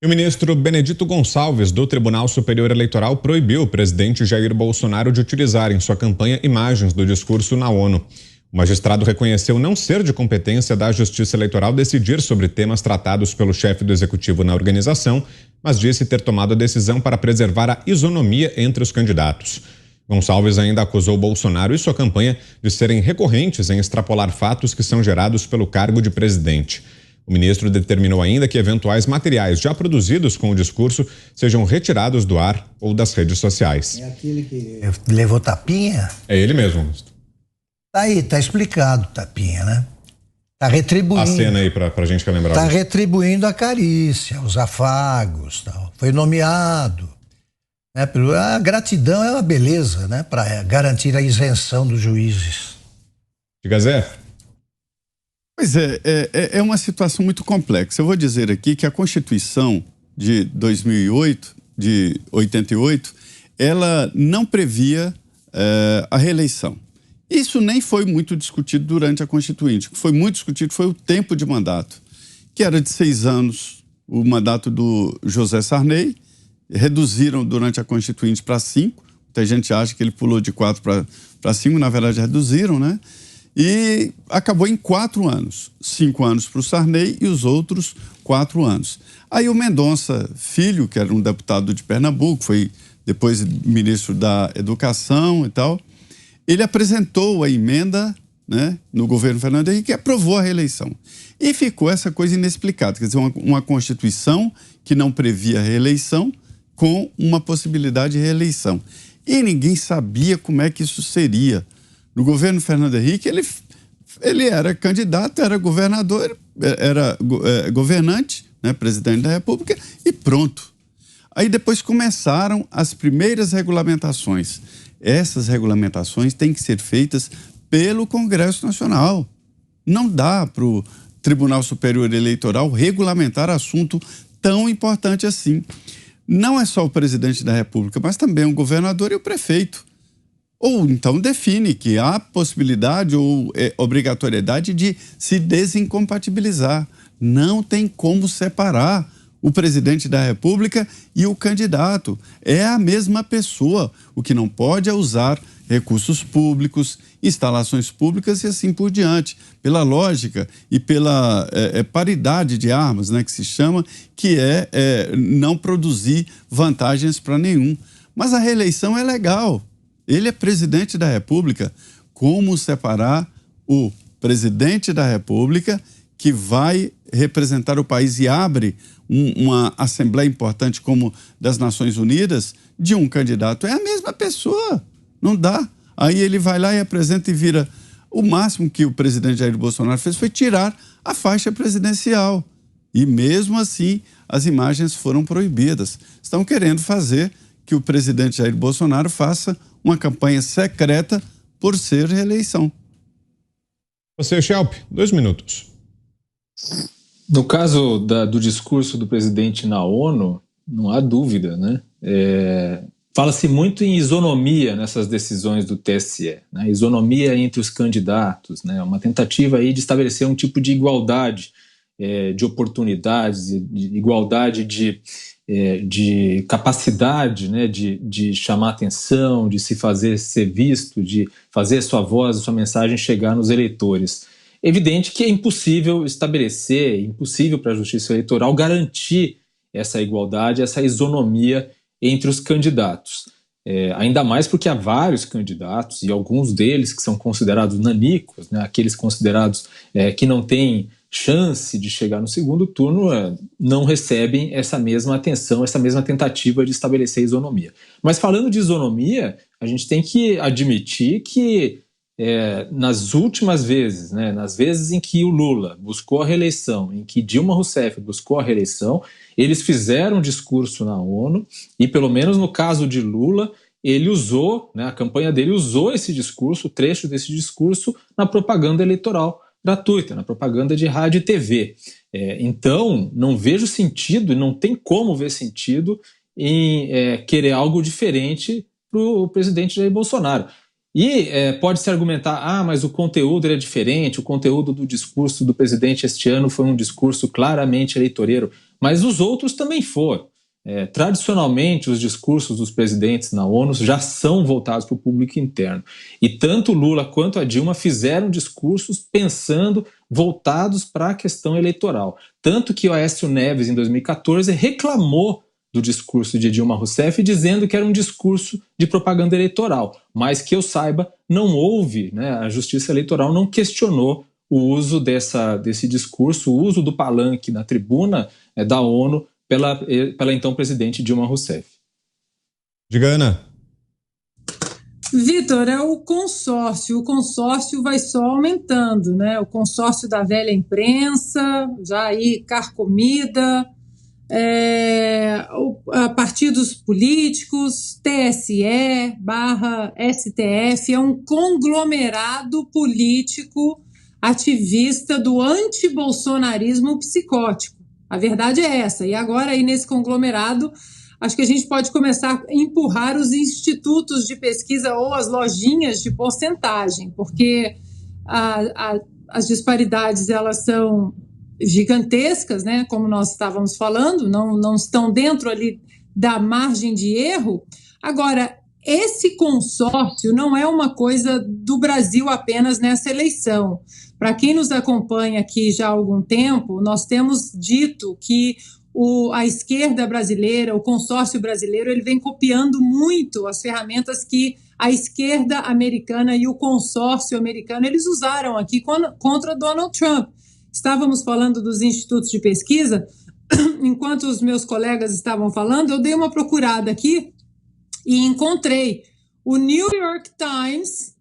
E o ministro Benedito Gonçalves, do Tribunal Superior Eleitoral, proibiu o presidente Jair Bolsonaro de utilizar em sua campanha imagens do discurso na ONU. O magistrado reconheceu não ser de competência da Justiça Eleitoral decidir sobre temas tratados pelo chefe do executivo na organização, mas disse ter tomado a decisão para preservar a isonomia entre os candidatos. Gonçalves ainda acusou Bolsonaro e sua campanha de serem recorrentes em extrapolar fatos que são gerados pelo cargo de presidente. O ministro determinou ainda que eventuais materiais já produzidos com o discurso sejam retirados do ar ou das redes sociais. É aquele que levou tapinha? É ele mesmo, ministro. Tá aí, tá explicado, tapinha, né? Tá retribuindo. A cena aí pra gente que lembrar. Tá retribuindo a carícia, os afagos, tal. Foi nomeado. Né? A gratidão é uma beleza, né? Para garantir a isenção dos juízes. Diga, Zé. Pois é uma situação muito complexa. Eu vou dizer aqui que a Constituição de 2008, de 88, ela não previa a reeleição. Isso nem foi muito discutido durante a Constituinte. O que foi muito discutido foi o tempo de mandato, que era de 6 anos o mandato do José Sarney, reduziram durante a Constituinte para 5, muita gente acha que ele pulou de 4 para 5, na verdade reduziram, né? E acabou em 4 anos, 5 anos para o Sarney e os outros 4 anos. Aí o Mendonça Filho, que era um deputado de Pernambuco, foi depois ministro da Educação e tal, ele apresentou a emenda, né, no governo Fernando Henrique que aprovou a reeleição. E ficou essa coisa inexplicada, quer dizer, uma Constituição que não previa reeleição com uma possibilidade de reeleição. E ninguém sabia como é que isso seria. No governo Fernando Henrique, ele era candidato, era governador, era governante, né, presidente da República, e pronto. Aí depois começaram as primeiras regulamentações. Essas regulamentações têm que ser feitas pelo Congresso Nacional. Não dá para o Tribunal Superior Eleitoral regulamentar assunto tão importante assim. Não é só o presidente da República, mas também o governador e o prefeito. Ou então define que há possibilidade ou obrigatoriedade de se desincompatibilizar. Não tem como separar o presidente da República e o candidato. É a mesma pessoa. O que não pode é usar recursos públicos, instalações públicas e assim por diante. Pela lógica e pela paridade de armas, né, que se chama, que é não produzir vantagens para nenhum. Mas a reeleição é legal. Ele é presidente da República. Como separar o presidente da República, que vai representar o país e abre uma assembleia importante como das Nações Unidas, de um candidato? É a mesma pessoa. Não dá. Aí ele vai lá e apresenta e vira. O máximo que o presidente Jair Bolsonaro fez foi tirar a faixa presidencial. E mesmo assim, as imagens foram proibidas. Estão querendo fazer que o presidente Jair Bolsonaro faça uma campanha secreta por ser reeleição. Você, Schelp, 2 minutos. No caso do discurso do presidente na ONU, não há dúvida, né? Fala-se muito em isonomia nessas decisões do TSE, né? Isonomia entre os candidatos, né? Uma tentativa aí de estabelecer um tipo de igualdade de oportunidades, de igualdade de capacidade, né, de chamar atenção, de se fazer ser visto, de fazer sua voz, sua mensagem chegar nos eleitores. Evidente que é impossível estabelecer, impossível para a Justiça Eleitoral garantir essa igualdade, essa isonomia entre os candidatos. Ainda mais porque há vários candidatos, e alguns deles que são considerados nanicos, né, aqueles considerados que não têm chance de chegar no segundo turno, não recebem essa mesma atenção, essa mesma tentativa de estabelecer isonomia. Mas falando de isonomia, a gente tem que admitir que nas últimas vezes, né, nas vezes em que o Lula buscou a reeleição, em que Dilma Rousseff buscou a reeleição, eles fizeram um discurso na ONU e, pelo menos no caso de Lula, ele usou, né, a campanha dele usou esse discurso, trecho desse discurso, na propaganda eleitoral gratuita, na propaganda de rádio e TV. Então, não vejo sentido, e não tem como ver sentido em querer algo diferente para o presidente Jair Bolsonaro. E pode-se argumentar, mas o conteúdo era diferente, o conteúdo do discurso do presidente este ano foi um discurso claramente eleitoreiro, mas os outros também foram. Tradicionalmente, os discursos dos presidentes na ONU já são voltados para o público interno. E tanto Lula quanto a Dilma fizeram discursos pensando, voltados para a questão eleitoral. Tanto que o Aécio Neves, em 2014, reclamou do discurso de Dilma Rousseff, dizendo que era um discurso de propaganda eleitoral. Mas que eu saiba, não houve, a Justiça Eleitoral não questionou o uso desse discurso, o uso do palanque na tribuna da ONU pela então presidente Dilma Rousseff. Diga, Ana. Vitor, é o consórcio vai só aumentando, o consórcio da velha imprensa, já aí carcomida, partidos políticos, TSE/STF, é um conglomerado político ativista do antibolsonarismo psicótico. A verdade é essa. E agora, aí nesse conglomerado, acho que a gente pode começar a empurrar os institutos de pesquisa ou as lojinhas de porcentagem, porque as disparidades, elas são gigantescas, como nós estávamos falando, não estão dentro ali da margem de erro. Agora, esse consórcio não é uma coisa do Brasil apenas nessa eleição. Para quem nos acompanha aqui já há algum tempo, nós temos dito que a esquerda brasileira, o consórcio brasileiro, ele vem copiando muito as ferramentas que a esquerda americana e o consórcio americano eles usaram aqui contra Donald Trump. Estávamos falando dos institutos de pesquisa, enquanto os meus colegas estavam falando, eu dei uma procurada aqui e encontrei o New York Times,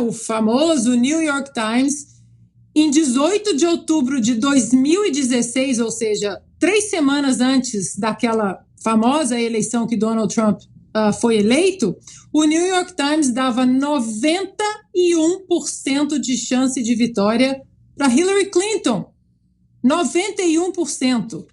o famoso New York Times, em 18 de outubro de 2016, ou seja, 3 semanas antes daquela famosa eleição que Donald Trump foi eleito, o New York Times dava 91% de chance de vitória para Hillary Clinton. 91%.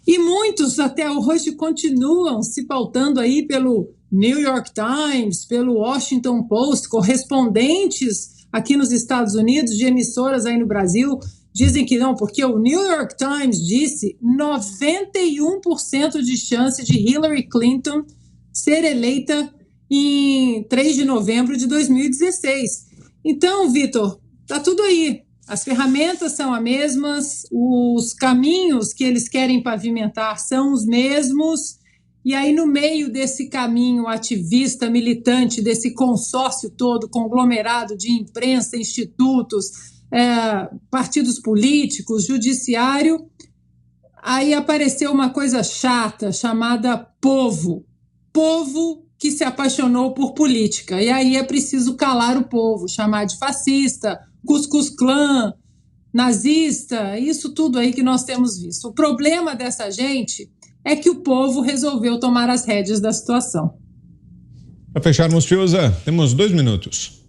E muitos até hoje continuam se pautando aí pelo New York Times, pelo Washington Post, correspondentes aqui nos Estados Unidos, de emissoras aí no Brasil, dizem que não, porque o New York Times disse 91% de chance de Hillary Clinton ser eleita em 3 de novembro de 2016. Então, Vitor, tá tudo aí. As ferramentas são as mesmas, os caminhos que eles querem pavimentar são os mesmos, e aí no meio desse caminho ativista, militante, desse consórcio todo, conglomerado de imprensa, institutos, partidos políticos, judiciário, aí apareceu uma coisa chata chamada povo que se apaixonou por política, e aí é preciso calar o povo, chamar de fascista, Ku Klux Klan, nazista, isso tudo aí que nós temos visto. O problema dessa gente é que o povo resolveu tomar as rédeas da situação. Para fecharmos, Fiuza, temos 2 minutos.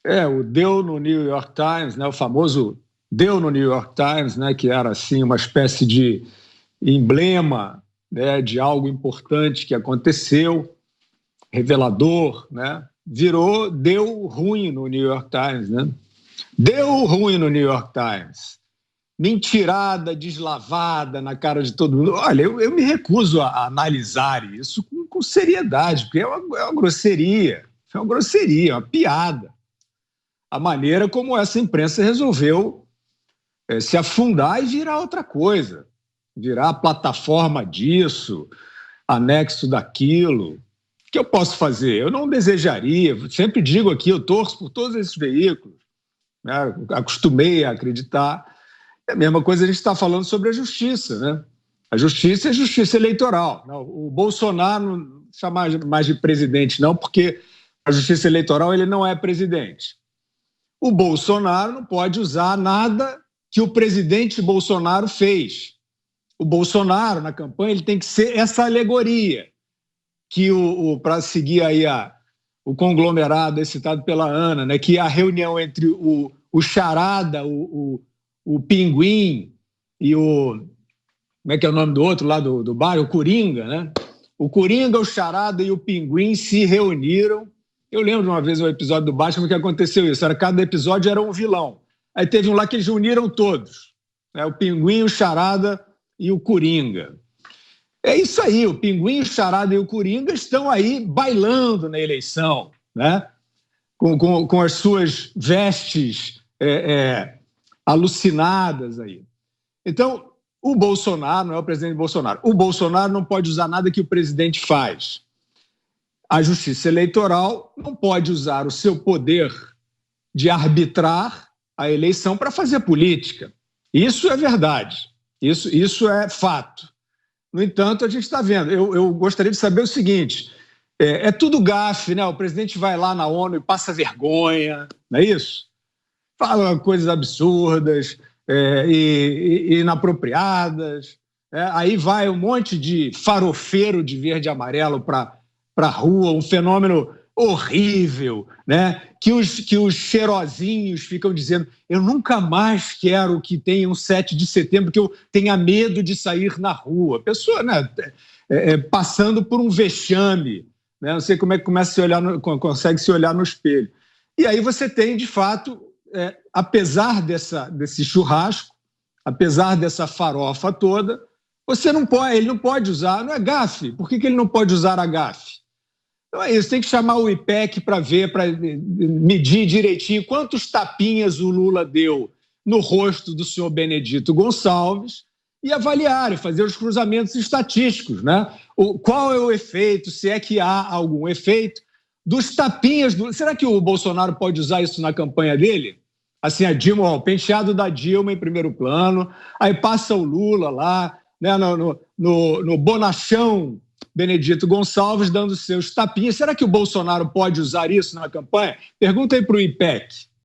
O deu no New York Times, o famoso deu no New York Times, que era assim uma espécie de emblema, de algo importante que aconteceu, revelador, virou deu ruim no New York Times, Deu ruim no New York Times. Mentirada, deslavada na cara de todo mundo. Olha, eu me recuso a analisar isso com seriedade, porque é uma grosseria, uma piada. A maneira como essa imprensa resolveu se afundar e virar outra coisa, virar plataforma disso, anexo daquilo. O que eu posso fazer? Eu não desejaria, sempre digo aqui, eu torço por todos esses veículos, acostumei a acreditar. É a mesma coisa a gente está falando sobre a justiça, A justiça é justiça eleitoral. O Bolsonaro não chama mais de presidente, não, porque a justiça eleitoral ele não é presidente. O Bolsonaro não pode usar nada que o presidente Bolsonaro fez. O Bolsonaro, na campanha, ele tem que ser essa alegoria que para seguir aí o conglomerado citado pela Ana, que é a reunião entre o Charada, o Pinguim e o... Como é que é o nome do outro lá do bairro? O Coringa, O Coringa, o Charada e o Pinguim se reuniram Eu lembro de uma vez um episódio do Batman que aconteceu isso. Cada episódio era um vilão. Aí teve um lá que eles uniram todos. O Pinguim, o Charada e o Coringa. É isso aí, o Pinguim, o Charada e o Coringa estão aí bailando na eleição, né? Com as suas vestes alucinadas aí. Então, o Bolsonaro não é o presidente Bolsonaro. O Bolsonaro não pode usar nada que o presidente faz. A Justiça Eleitoral não pode usar o seu poder de arbitrar a eleição para fazer política. Isso é verdade. Isso é fato. No entanto, a gente está vendo. Eu gostaria de saber o seguinte: é tudo gafe, né? O presidente vai lá na ONU e passa vergonha, não é isso? Fala coisas absurdas e inapropriadas. Aí vai um monte de farofeiro de verde e amarelo para a rua, um fenômeno horrível, né? Que os cheirosinhos ficam dizendo: eu nunca mais quero que tenha um 7 de setembro, que eu tenha medo de sair na rua. Pessoa, né, passando por um vexame, né? Não sei como é que consegue se olhar no espelho. E aí você tem, de fato, apesar desse churrasco, apesar dessa farofa toda, ele não pode usar, não é gafe. Por que ele não pode usar a gafe? Então é isso, tem que chamar o IPEC para ver, para medir direitinho quantos tapinhas o Lula deu no rosto do senhor Benedito Gonçalves e avaliar, e fazer os cruzamentos estatísticos, né? Qual é o efeito, se é que há algum efeito, dos tapinhas. Será que o Bolsonaro pode usar isso na campanha dele? Assim, a Dilma, o penteado da Dilma em primeiro plano, aí passa o Lula lá, né, no bonachão Benedito Gonçalves dando seus tapinhas. Será que o Bolsonaro pode usar isso na campanha? Pergunta aí para o IPEC.